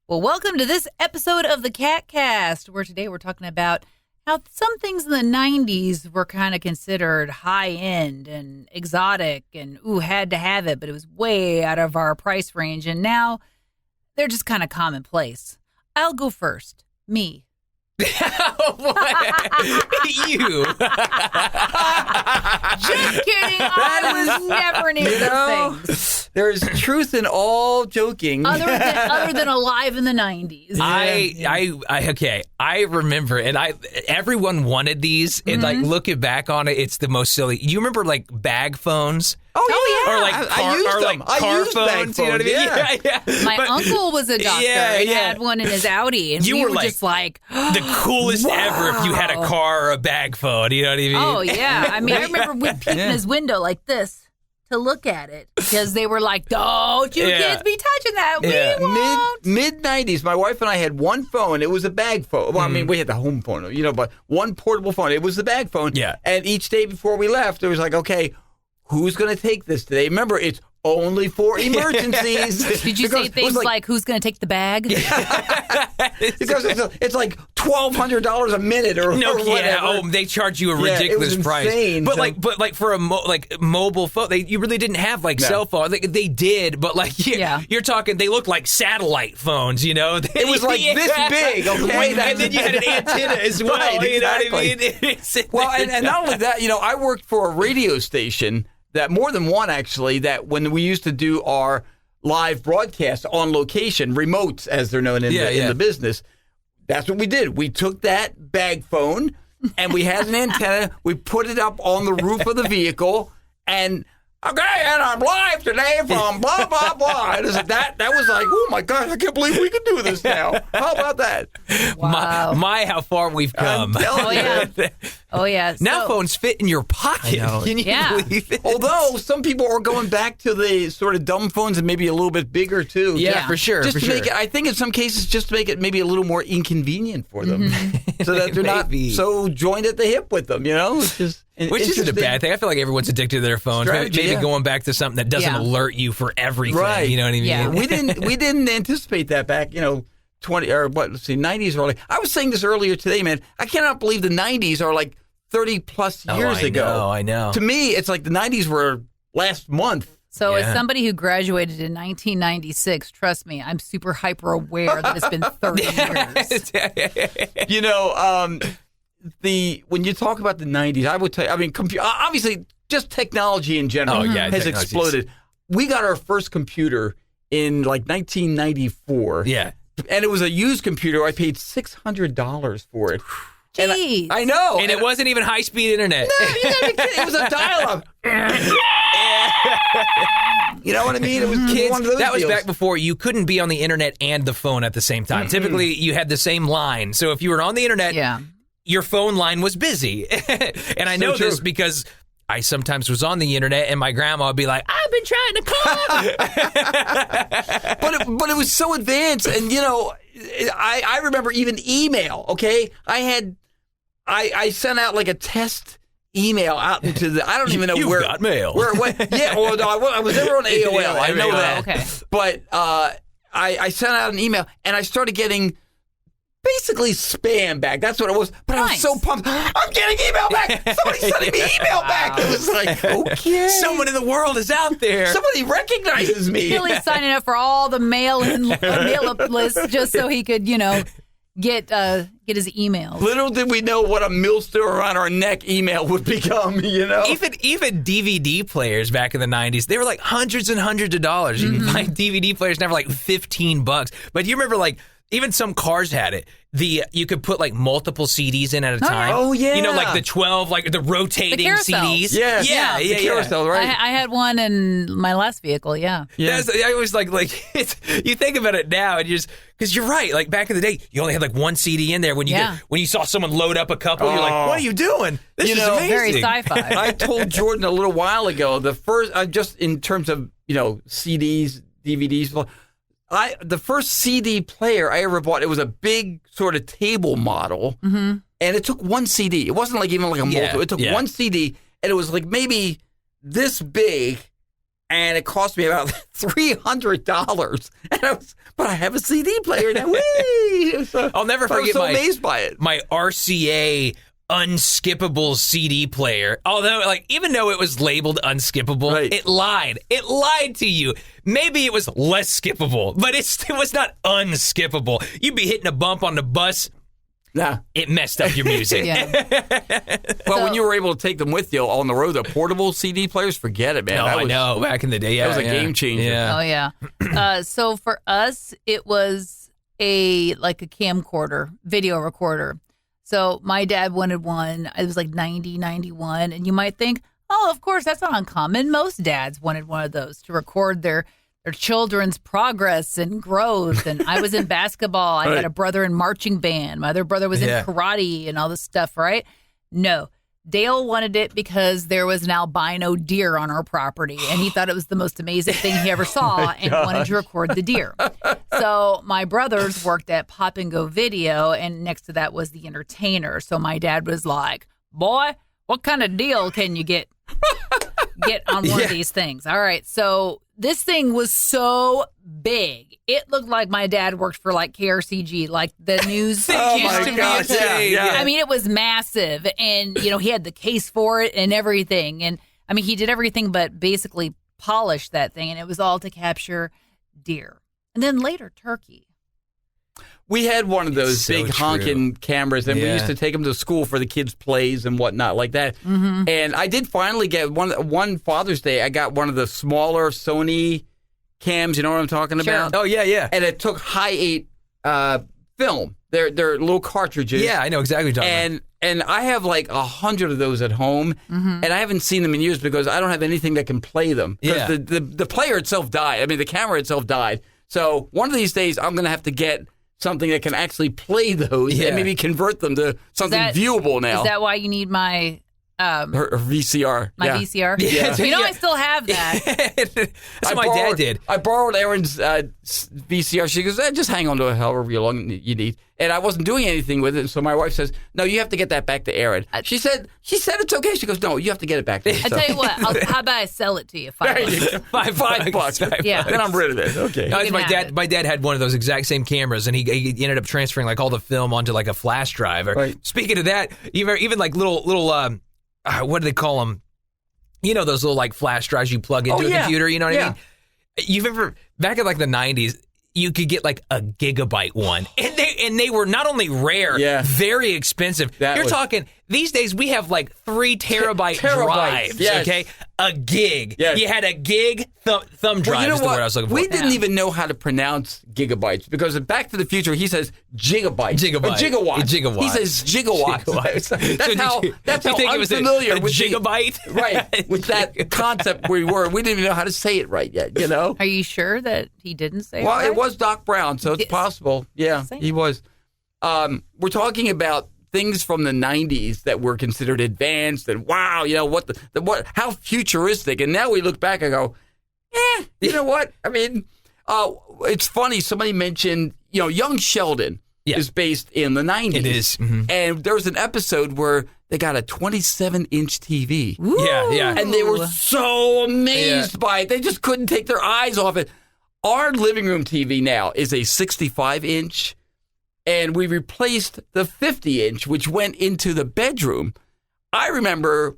Well, welcome to this episode of the KATcast, where today we're talking about how some things in the 90s were kind of considered high-end and exotic and, had to have it, but it was way out of our price range. And now they're just kind of commonplace. I'll go first. Me. You. Just kidding. I was never into those things. There's truth in all joking. Other than Alive in the 90s. I remember, and everyone wanted these, and like looking back on it, it's the most silly. You remember like bag phones? Oh yeah, or like car, used or like them. car used phones. bag You know what I mean? yeah. My uncle was a doctor. He had one in his Audi, and you we were were like, just like the coolest ever if you had a car or a bag phone. You know what I mean? Oh yeah. I mean, I remember we peeked in his window like this to look at it because they were like, "Don't you kids be touching that? Yeah. We won't." Mid 90s, my wife and I had one phone. It was a bag phone. Well, I mean, we had the home phone, but one portable phone. It was the bag phone. Yeah. And each day before we left, it was like, okay, who's going to take this today? Remember, it's only for emergencies. Did you say things like "Who's going to take the bag"? Because it's like $1,200 a minute or whatever. They charge you a ridiculous price. Insane. But like for a mobile phone, you really didn't have cell phone. They did, but you're talking. They look like satellite phones. You know, it was like this big. Okay, and then you had an antenna as well. Right, you know exactly. what I mean? Well, and not only that, I worked for a radio station that more than one actually. That when we used to do our live broadcast on location, remotes as they're known in the business. That's what we did. We took that bag phone and we had an antenna. We put it up on the roof of the vehicle and and I'm live today from blah, blah, blah. And that was like, oh my God, I can't believe we can do this now. How about that? Wow. My, how far we've come. Oh yeah. Now phones fit in your pocket. Can you believe it? Although some people are going back to the sort of dumb phones and maybe a little bit bigger too. Yeah, for sure. Just to make it, I think in some cases, just to make it maybe a little more inconvenient for them, so that they're not so joined at the hip with them. It's just which isn't a bad thing. I feel like everyone's addicted to their phones. Maybe going back to something that doesn't alert you for everything. Right. You know what I mean? Yeah. we didn't anticipate that back. 90s early. I was saying this earlier today, man. I cannot believe the 90s are like 30 plus years ago. I know. To me, it's like the 90s were last month. So as somebody who graduated in 1996, trust me, I'm super hyper aware that it's been 30 years. When you talk about the 90s, I would tell you, I mean, obviously, just technology in general has exploded. We got our first computer in like 1994. Yeah. And it was a used computer. I paid $600 for it. Jeez. I know. And it wasn't even high-speed internet. No, you gotta be kidding. It was a dial-up. You know what I mean? It was Kids, one of those that was deals. back before you couldn't be on the internet and the phone at the same time. Typically, you had the same line. So if you were on the internet, your phone line was busy. And I know this because I sometimes was on the internet and my grandma would be like, I've been trying to call. But it was so advanced. And, I remember even email, okay? I sent out like a test email out into the, I don't even know where. You've got mail. Where it went. Yeah, well, no, I was never on AOL. I know that. Okay. But I sent out an email and I started getting basically spam back. That's what it was. But I was so pumped. I'm getting email back. Somebody's sending me email back. It was like, okay. Someone in the world is out there. Somebody recognizes me. Billy's signing up for all the mail-up lists just so he could, get his emails. Little did we know what a millstone around our neck email would become, Even DVD players back in the 90s, they were like hundreds and hundreds of dollars. You can buy DVD players now for like $15. But you remember even some cars had it. You could put like multiple CDs in at a time. Oh yeah. Like the 12, like the rotating CDs. Yeah. The carousel, right? I had one in my last vehicle. Yeah. I always like you think about it now and because you're right. Like back in the day, you only had like one CD in there. When you saw someone load up a couple, you're like, what are you doing? This is amazing. Very sci-fi. I told Jordan a little while ago, the first, just in terms of, CDs, DVDs, the first CD player I ever bought, it was a big sort of table model, and it took one CD. It wasn't like even like a multiple. It took one CD, and it was like maybe this big, and it cost me about $300. And but I have a CD player now. So, I'll never forget. I was so amazed by it. My RCA unskippable CD player. Although, like, even though it was labeled unskippable, right. It lied. It lied to you. Maybe it was less skippable, but it was not unskippable. You'd be hitting a bump on the bus. Nah. It messed up your music. Well, when you were able to take them with you on the road, the portable CD players, forget it, man. No, I know. Back in the day, that was a game changer. Yeah. Oh, yeah. So for us, it was a camcorder, video recorder. So my dad wanted one. It was like 90, 91. And you might think, oh, of course, that's not uncommon. Most dads wanted one of those to record their children's progress and growth. And I was in basketball. I had a brother in marching band. My other brother was in karate and all this stuff, right? No. Dale wanted it because there was an albino deer on our property, and he thought it was the most amazing thing he ever saw and wanted to record the deer. So my brothers worked at Pop and Go Video, and next to that was the Entertainer. So my dad was like, boy, what kind of deal can you get on one of these things? All right, so this thing was so big. It looked like my dad worked for like KRCG, like the news. Oh my gosh! Yeah. I mean, it was massive, and he had the case for it and everything. And I mean, he did everything but basically polish that thing, and it was all to capture deer, and then later turkey. We had one of those big honking cameras, and we used to take them to school for the kids' plays and whatnot like that. Mm-hmm. And I did finally get one Father's Day. I got one of the smaller Sony cams. You know what I'm talking about? Oh, yeah. And it took high 8 film. They're little cartridges. Yeah, I know exactly what you're talking about. And I have like 100 of those at home, and I haven't seen them in years because I don't have anything that can play them. Because the player itself died. I mean, the camera itself died. So one of these days, I'm going to have to get something that can actually play those and maybe convert them to something viewable now. Is that why you need my her VCR? My VCR? Yeah. I still have that. That's what my dad did. I borrowed Erin's VCR. She goes, just hang on to it however long you need. And I wasn't doing anything with it, so my wife says, no, you have to get that back to Erin. She said it's okay. She goes, no, you have to get it back to me. I tell you what, how about I sell it to you? $5. Yeah. Then I'm rid of it. Okay. No, my dad had one of those exact same cameras, and he ended up transferring like all the film onto like a flash drive. Right. Speaking of that, even like little what do they call them? You know, those little like flash drives you plug into a computer. You know what I mean? You've ever back in like the 90s. You could get like a gigabyte one, and they were not only rare, very expensive. You're talking these days. We have like 3 terabyte drives. Yes. Okay, a gig. Yes. You had a gig thumb drive. Well, you know is the what? word I was looking for. We didn't even know how to pronounce gigabytes because in Back to the Future he says gigabyte. Gigawatt. He says gigawatts. That's how think unfamiliar it was a gigabyte. Right, with that concept we were. We didn't even know how to say it right yet. You know. Are you sure that he didn't say it Well, right? it was Doc Brown, so it's possible. Yeah, he was. We're talking about things from the 90s that were considered advanced and wow, you know, what how futuristic. And now we look back and go, you know what? I mean, it's funny. Somebody mentioned, Young Sheldon is based in the 90s. It is. Mm-hmm. And there was an episode where they got a 27-inch TV. Ooh. Yeah. And they were so amazed by it. They just couldn't take their eyes off it. Our living room TV now is a 65-inch. And we replaced the 50-inch, which went into the bedroom. I remember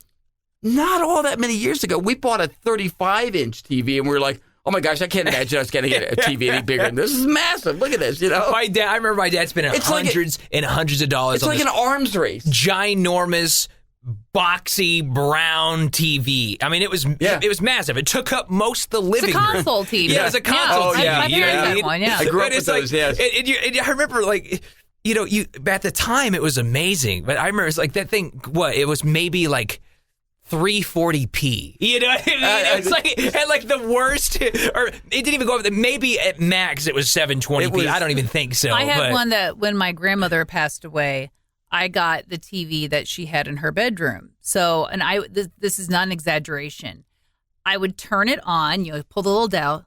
not all that many years ago, we bought a 35-inch TV, and we were like, oh, my gosh, I can't imagine us getting a TV any bigger than this. This is massive. Look at this, I remember my dad spending hundreds and hundreds of dollars on this. It's like an arms race. Ginormous, boxy, brown TV. I mean, it was massive. It took up most of the living room. It's a console TV. Yeah, it was a console TV. My parents had one, I grew up with those, yes. And I remember, like, at the time, it was amazing. But I remember, it's like that thing, it was maybe like 340p. You know what I mean? It was like, it had like the worst, or it didn't even go up. Maybe at max, it was 720p. I don't even think so. I had one that when my grandmother passed away, I got the TV that she had in her bedroom. So, and this is not an exaggeration. I would turn it on, pull the little dial,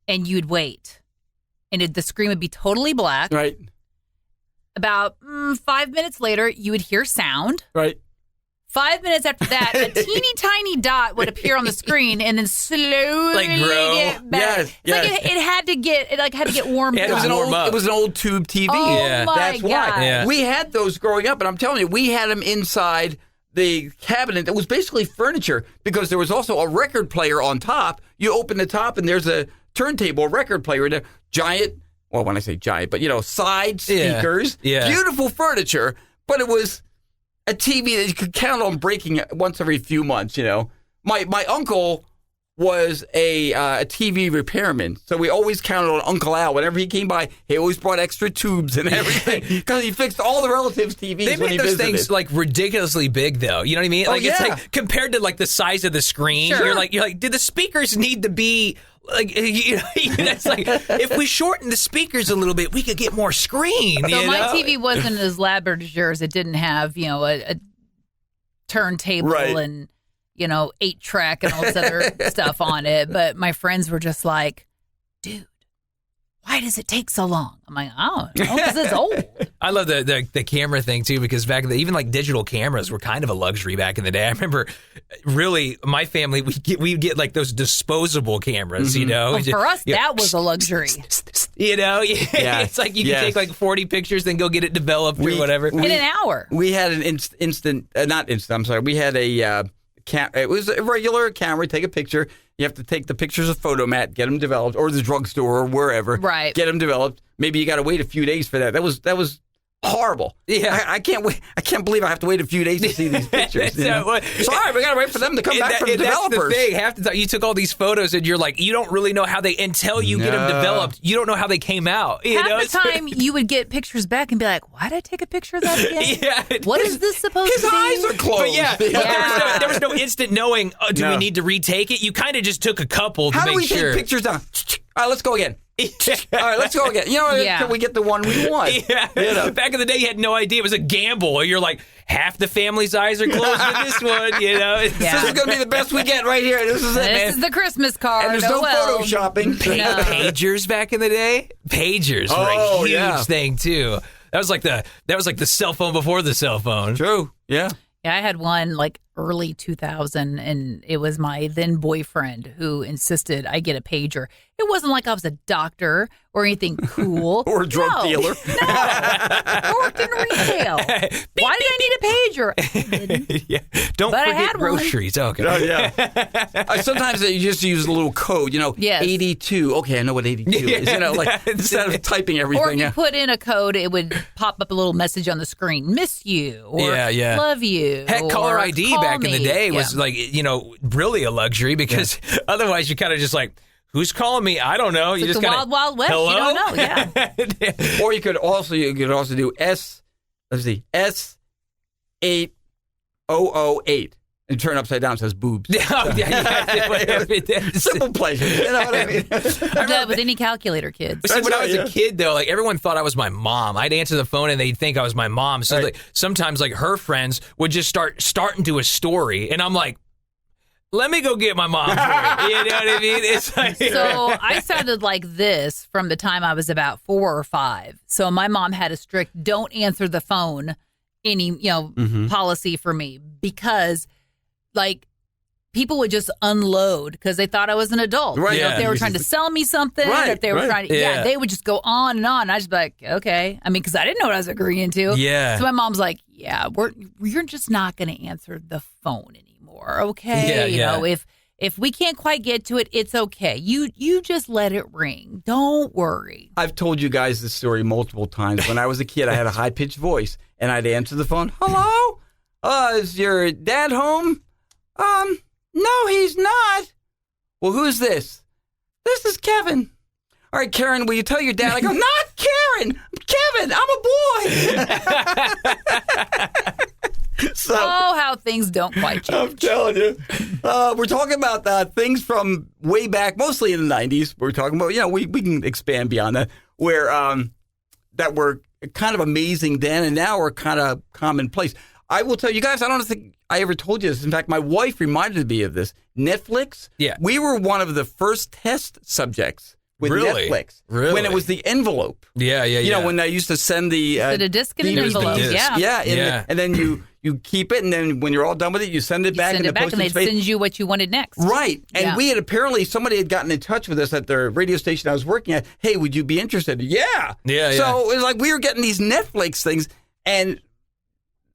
and you'd wait. And the screen would be totally black. Right. About 5 minutes later, you would hear sound. Right. 5 minutes after that, a teeny tiny dot would appear on the screen and then slowly grow. get back. Yes. Like it had to get warmed Yeah, up. It was an old tube TV. Oh my That's God. why. Yeah. We had those growing up, and I'm telling you, we had them inside the cabinet that was basically furniture because there was also a record player on top. You open the top, and there's a turntable, record player in there. Giant, well, when I say giant, but, side speakers. Yeah. Beautiful furniture, but it was a TV that you could count on breaking once every few months, My uncle was a TV repairman, so we always counted on Uncle Al. Whenever he came by, he always brought extra tubes and everything because he fixed all the relatives' TVs They when he make those visited. things like ridiculously big, though. You know what I mean? Like it's like compared to like the size of the screen. Sure. You're like, do the speakers need to be like? It's like if we shorten the speakers a little bit, we could get more screen. So my TV wasn't as elaborate as yours. It didn't have, a turntable and 8-track and all this other stuff on it. But my friends were just like, dude, why does it take so long? I'm like, I don't know, because it's old. I love the camera thing too, because back then, even like digital cameras were kind of a luxury back in the day. I remember, really, my family we'd get like those disposable cameras. Well, for us, that was a luxury. It's like you can take like 40 pictures, then go get it developed or whatever in an hour. We had an we had a. It was a regular camera. Take a picture. You have to take the pictures of Photomat, get them developed, or the drugstore or wherever. Right. Get them developed. Maybe you got to wait a few days for that. That was horrible. Yeah. I can't wait. I can't believe I have to wait a few days to see these pictures. Sorry, we got to wait for them to come back from the developers. That's the thing. Half the time, you took all these photos and you're like, you don't really know how until you get them developed, you don't know how they came out. Half the time, you would get pictures back and be like, why did I take a picture of that again? What is this supposed to be? His eyes are closed. But there was no instant knowing, do we need to retake it? You kind of just took a couple to make sure. How do we take pictures down? All right, let's go again. All right, let's go again. Until we get the one we want. Yeah. Back in the day, you had no idea. It was a gamble. You're like, half the family's eyes are closed with this one. This is going to be the best we get right here. This is it, man. This is the Christmas card. And there's no photoshopping. Pagers back in the day. Pagers were a huge thing too. That was like the cell phone before the cell phone. True. Yeah. Yeah, I had one like early 2000, and it was my then boyfriend who insisted I get a pager. It wasn't like I was a doctor or anything cool. Or a drug dealer. No. I worked in retail. Why did I need a pager? I didn't. Don't forget groceries. Okay. Oh, yeah. Sometimes you just use a little code, 82. Okay, I know what 82 is. Instead of typing everything. Or if you put in a code, it would pop up a little message on the screen. Miss you. Or love you. Heck, caller ID back in the day Yeah. was like, really a luxury because otherwise you kind of just like, who's calling me? I don't know. It's you like just the kind of Wild West. Hello? You don't know. Yeah. Or you could also do S8008 and turn upside down. It says boobs. Simple pleasure. You know what I mean? Do that with any calculator, kids. See, when I was a kid, though, like everyone thought I was my mom. I'd answer the phone and they'd think I was my mom. So like, sometimes like her friends would just start into a story, and I'm like, let me go get my mom. You know what I mean? It's like, so I sounded like this from the time I was about 4 or 5. So my mom had a strict don't answer the phone policy for me because like people would just unload because they thought I was an adult. Right. If they were trying to sell me something, if they were trying to, they would just go on and on. I was like, okay. I mean, because I didn't know what I was agreeing to. Yeah. So my mom's like, you're just not going to answer the phone anymore. Okay. If we can't quite get to it, it's okay. You just let it ring. Don't worry. I've told you guys this story multiple times. When I was a kid, I had a high-pitched voice, and I'd answer the phone. Hello? Is your dad home? No, he's not. Well, who's this? This is Kevin. All right, Karen, will you tell your dad? I go, not Karen. Kevin, I'm a boy. So, how things don't quite change. I'm telling you. We're talking about things from way back, mostly in the 90s. We're talking about, we can expand beyond that, where that were kind of amazing then, and now are kind of commonplace. I will tell you guys, I don't think I ever told you this. In fact, my wife reminded me of this. Netflix. Yeah. We were one of the first test subjects with Netflix. Really? When it was the envelope. Yeah. When I used to send the disc and an envelope. Yeah. And then You keep it, and then when you're all done with it, you send it back. Send it back, and they send you what you wanted next. Right. And we had apparently, somebody had gotten in touch with us at the radio station I was working at. Hey, would you be interested? Yeah. So it was like we were getting these Netflix things, and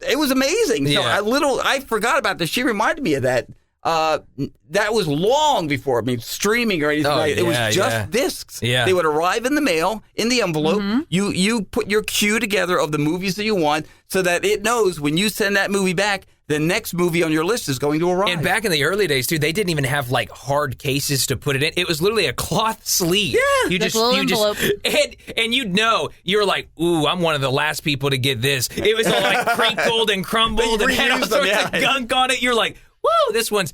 it was amazing. So I forgot about this. She reminded me of that. That was long before, streaming or anything like that. It was just discs. Yeah. They would arrive in the mail, in the envelope. Mm-hmm. You put your queue together of the movies that you want so that it knows when you send that movie back, the next movie on your list is going to arrive. And back in the early days, too, they didn't even have like hard cases to put it in. It was literally a cloth sleeve. Yeah, you just and you'd know, you were like, ooh, I'm one of the last people to get this. It was all like crinkled and crumbled and had all sorts of gunk on it. You're like, whoa, this one's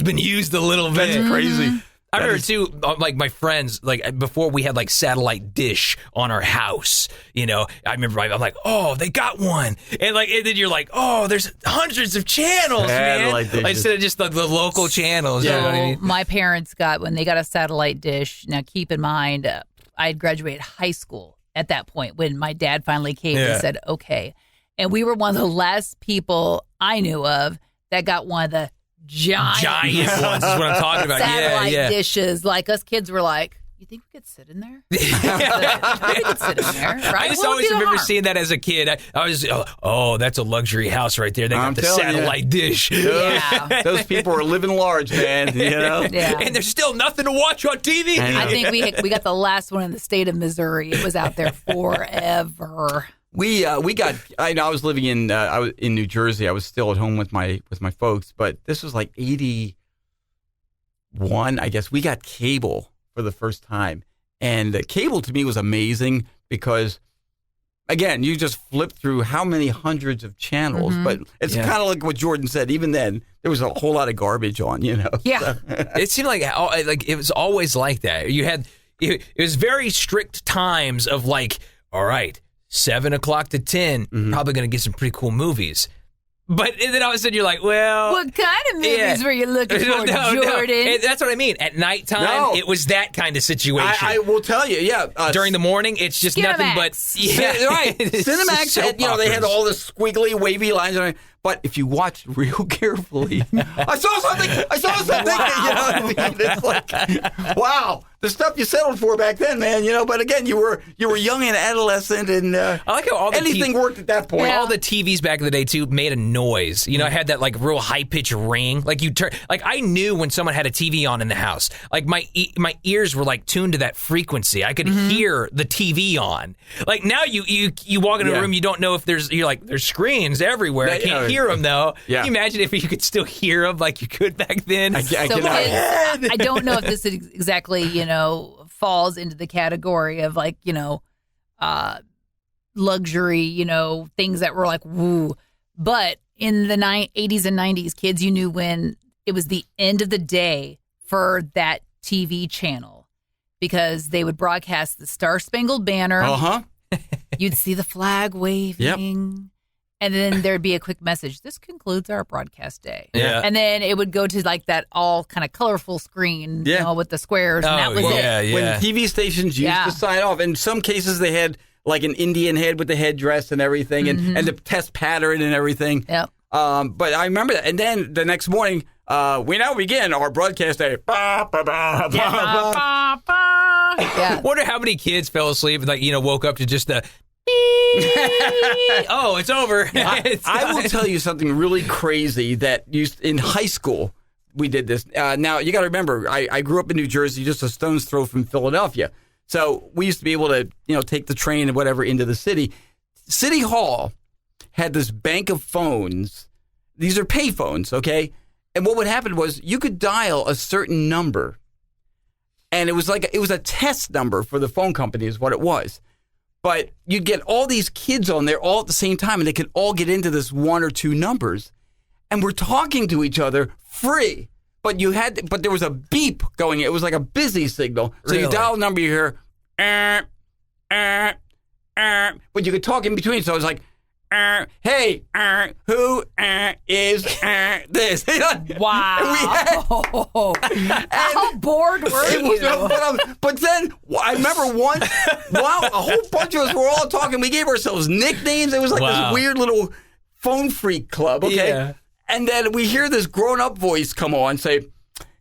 been used a little bit. That's crazy. I remember too, like my friends, like before we had like satellite dish on our house, I remember I'm like, oh, they got one, and then you're like, oh, there's hundreds of channels, man, like, instead of just the local channels. So my parents when they got a satellite dish. Now keep in mind, I had graduated high school at that point when my dad finally came and said, okay, and we were one of the last people I knew of that got one of the giant ones is what I'm talking about. Satellite dishes. Like us kids were like, you think we could sit in there? We could sit in there. Right? I just always remember seeing that as a kid. I was, that's a luxury house right there. They got the satellite dish. Those people are living large, man. And there's still nothing to watch on TV. I think we got the last one in the state of Missouri. It was out there forever. We got. I was living in New Jersey. I was still at home with my folks, but this was like 81. I guess we got cable for the first time, and cable to me was amazing because, again, you just flip through how many hundreds of channels. Mm-hmm. But it's kind of like what Jordan said. Even then, there was a whole lot of garbage on. Yeah, so. It seemed like it was always like that. You had it was very strict times of like, all right. 7 o'clock to 10, probably going to get some pretty cool movies. But then all of a sudden you're like, well... What kind of movies were you looking for, Jordan? No. That's what I mean. At nighttime, it was that kind of situation. I will tell you, during the morning, it's just nothing but... Right. Cinemax, they had all the squiggly, wavy lines on it. But if you watch real carefully, I saw something. Wow. It's like, wow, the stuff you settled for back then, man. But again, you were young and adolescent, and I like how all anything worked at that point. Yeah. All the TVs back in the day too made a noise. I had that like real high pitched ring. Like you turn, like I knew when someone had a TV on in the house. Like my ears were like tuned to that frequency. I could hear the TV on. Like now you walk into a room, you don't know if there's screens everywhere. I can't hear them though. Yeah. Can you imagine if you could still hear them like you could back then? I don't know if this is exactly falls into the category of like luxury things that were like woo, but in the 80s and 90s, kids, you knew when it was the end of the day for that TV channel because they would broadcast the Star Spangled Banner. You'd see the flag waving. Yep. And then there'd be a quick message. This concludes our broadcast day. Yeah. And then it would go to like that all kind of colorful screen with the squares. And that was it. Yeah. When TV stations used to sign off, in some cases they had like an Indian head with the headdress and everything and the test pattern and everything. Yep. But I remember that. And then the next morning, we now begin our broadcast day. Wonder how many kids fell asleep and woke up to just the... oh, it's over. I will tell you something really crazy that in high school we did this. Now, you got to remember, I grew up in New Jersey, just a stone's throw from Philadelphia. So we used to be able to, take the train and whatever into the city. City Hall had this bank of phones. These are pay phones, okay? And what would happen was you could dial a certain number, and it was a test number for the phone company is what it was. But you'd get all these kids on there all at the same time, and they could all get into this one or two numbers. And we're talking to each other free. But there was a beep going. It was like a busy signal. So you dial a number, you hear, but you could talk in between. So it was like, hey, who is this? Wow. How bored were you? But then I remember once, a whole bunch of us were all talking. We gave ourselves nicknames. It was like this weird little phone freak club, okay? Yeah. And then we hear this grown-up voice come on say,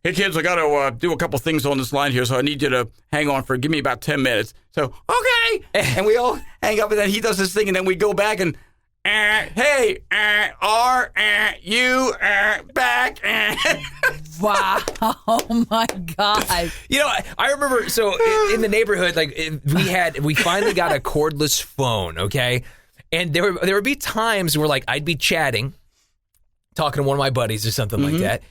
hey, kids, I got to do a couple things on this line here, so I need you to hang on give me about 10 minutes. So, okay. And we all hang up, and then he does this thing, and then we go back and, hey, are you back? Wow. Oh, my God. You know, I remember, so in the neighborhood, like, we finally got a cordless phone, okay? And there would be times where, like, I'd be chatting, talking to one of my buddies or something like that,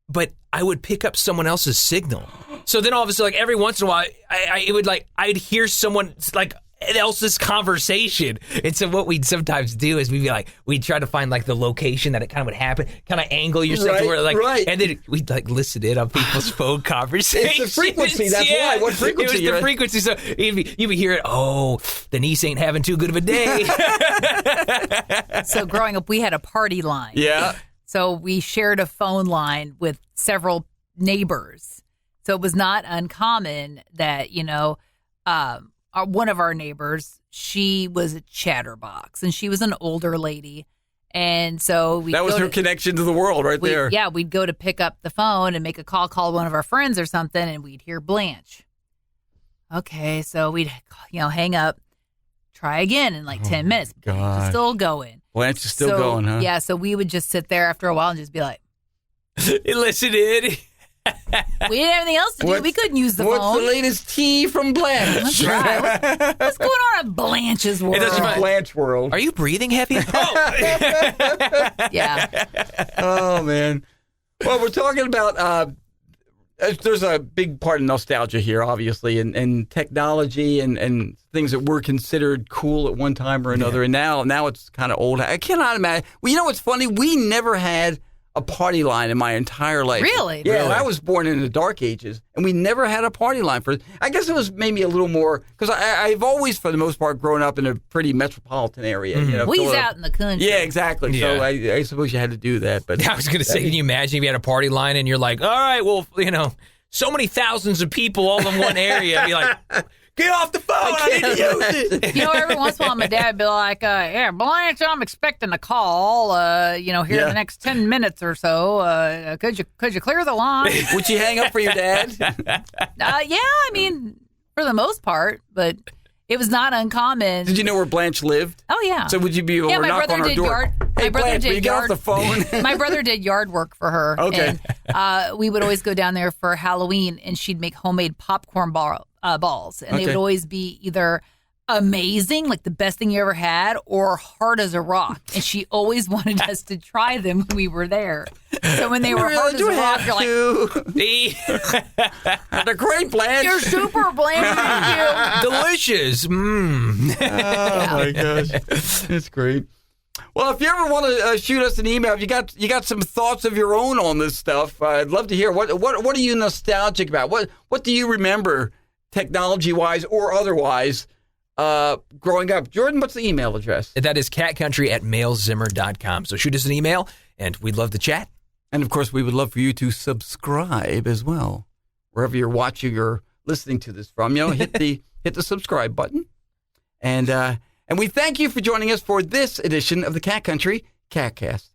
but I would pick up someone else's signal. So then all of a sudden, like, every once in a while, I'd hear someone, like, else's conversation. And so what we'd sometimes do is we'd try to find, like, the location that it kind of would happen, kind of angle yourself to where, like, and then we'd, like, listen in on people's phone conversations. It's the frequency, that's why. What frequency? It was the frequency. So you would hear it, oh, the niece ain't having too good of a day. So growing up, we had a party line. Yeah. So we shared a phone line with several neighbors. So it was not uncommon that, you know, one of our neighbors, she was a chatterbox, and she was an older lady. And so that was her connection to the world right there. Yeah, we'd go to pick up the phone and make a call one of our friends or something, and we'd hear Blanche. Okay, so we'd, hang up, try again in like 10 minutes. Blanche is still going. Blanche is still going, huh? Yeah, so we would just sit there after a while and just be like, listen in. We didn't have anything else to do. We couldn't use the phone. What's the latest tea from Blanche? That's right. What's going on in Blanche's world? Blanche world. Are you breathing heavy? Oh. Yeah. Oh, man. Well, we're talking about, there's a big part of nostalgia here, obviously, and technology and things that were considered cool at one time or another. Yeah. And now it's kind of old. I cannot imagine. Well, you know what's funny? We never had a party line in my entire life. Really? Yeah, really? I was born in the dark ages, and we never had a party line for. I guess it was maybe a little more because I've always, for the most part, grown up in a pretty metropolitan area. Mm-hmm. You know, We's out in the country. Yeah, exactly. Yeah. So I suppose you had to do that. But I was going to say, can you imagine if you had a party line and you're like, all right, well, so many thousands of people all in one area. I'd be like, get off the phone. I need to use it. Every once in a while, my dad would be like, yeah, Blanche, I'm expecting a call, here in the next 10 minutes or so. Could you clear the line? Would you hang up for your dad? Yeah, I mean, for the most part, but it was not uncommon. Did you know where Blanche lived? Oh, yeah. So would you be able to knock on her door? Hey, Blanche, will you get off the phone? My brother did yard work for her. Okay. And we would always go down there for Halloween, and she'd make homemade popcorn balls. And they would always be either amazing, like the best thing you ever had, or hard as a rock. And she always wanted us to try them when we were there. So when they were hard as a rock, you're like, they're great, Blanche. You're super, Blanche. Thank you. Delicious. Oh, my gosh. It's great. Well, if you ever want to shoot us an email, if you got some thoughts of your own on this stuff, I'd love to hear. What are you nostalgic about? What do you remember, technology-wise or otherwise, growing up? Jordan, what's the email address? That is catcountry@mailzimmer.com. So shoot us an email, and we'd love to chat. And, of course, we would love for you to subscribe as well. Wherever you're watching or listening to this from, hit the subscribe button. And we thank you for joining us for this edition of the Cat Country KATcast.